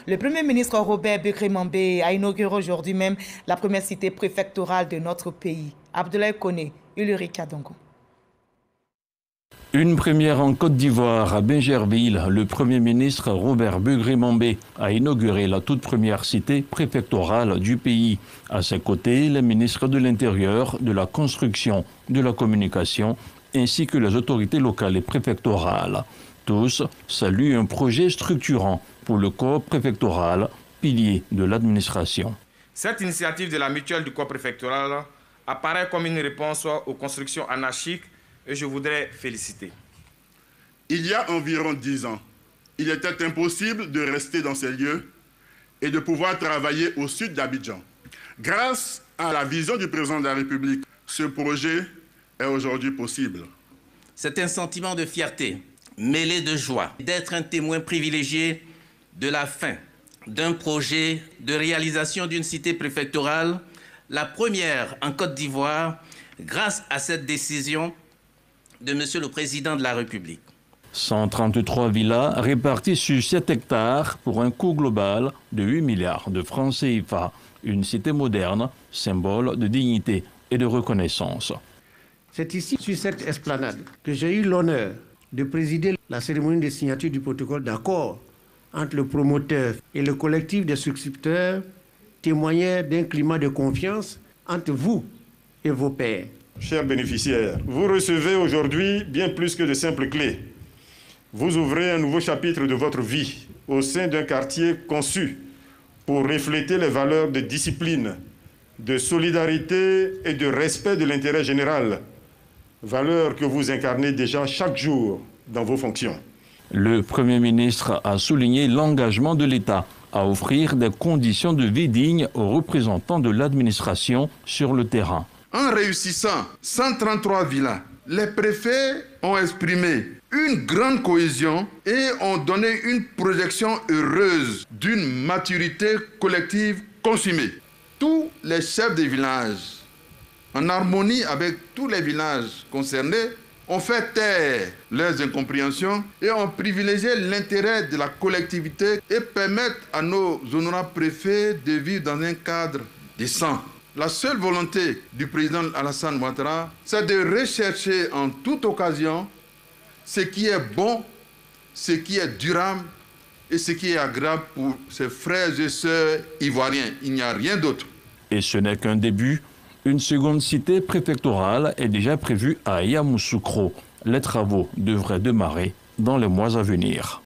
Le Premier ministre Robert Begré-Mambé a inauguré aujourd'hui même la première cité préfectorale de notre pays. Abdoulaye Koné, Ulrika Dongo. Une première en Côte d'Ivoire, à Bingerville, le Premier ministre Robert Begré-Mambé a inauguré la toute première cité préfectorale du pays. À ses côtés, les ministres de l'Intérieur, de la Construction, de la Communication, ainsi que les autorités locales et préfectorales. Tous saluent un projet structurant pour le corps préfectoral, pilier de l'administration. Cette initiative de la mutuelle du corps préfectoral apparaît comme une réponse aux constructions anarchiques et je voudrais féliciter. Il y a environ 10 ans, il était impossible de rester dans ces lieux et de pouvoir travailler au sud d'Abidjan. Grâce à la vision du président de la République, ce projet est aujourd'hui possible. C'est un sentiment de fierté, mêlé de joie, d'être un témoin privilégié de la fin d'un projet de réalisation d'une cité préfectorale, la première en Côte d'Ivoire, grâce à cette décision de Monsieur le Président de la République. 133 villas réparties sur 7 hectares pour un coût global de 8 milliards de francs CFA. Une cité moderne, symbole de dignité et de reconnaissance. C'est ici, sur cette esplanade, que j'ai eu l'honneur de présider la cérémonie de signature du protocole d'accord entre le promoteur et le collectif des souscripteurs, témoignant d'un climat de confiance entre vous et vos pairs. Chers bénéficiaires, vous recevez aujourd'hui bien plus que de simples clés. Vous ouvrez un nouveau chapitre de votre vie au sein d'un quartier conçu pour refléter les valeurs de discipline, de solidarité et de respect de l'intérêt général, valeurs que vous incarnez déjà chaque jour dans vos fonctions. Le Premier ministre a souligné l'engagement de l'État à offrir des conditions de vie dignes aux représentants de l'administration sur le terrain. En réussissant 133 villas, les préfets ont exprimé une grande cohésion et ont donné une projection heureuse d'une maturité collective consommée. Tous les chefs de village, en harmonie avec tous les villages concernés, ont fait taire leurs incompréhensions et ont privilégié l'intérêt de la collectivité et permettent à nos honorables préfets de vivre dans un cadre décent. La seule volonté du président Alassane Ouattara, c'est de rechercher en toute occasion ce qui est bon, ce qui est durable et ce qui est agréable pour ses frères et sœurs ivoiriens. Il n'y a rien d'autre. Et ce n'est qu'un début. Une seconde cité préfectorale est déjà prévue à Yamoussoukro. Les travaux devraient démarrer dans les mois à venir.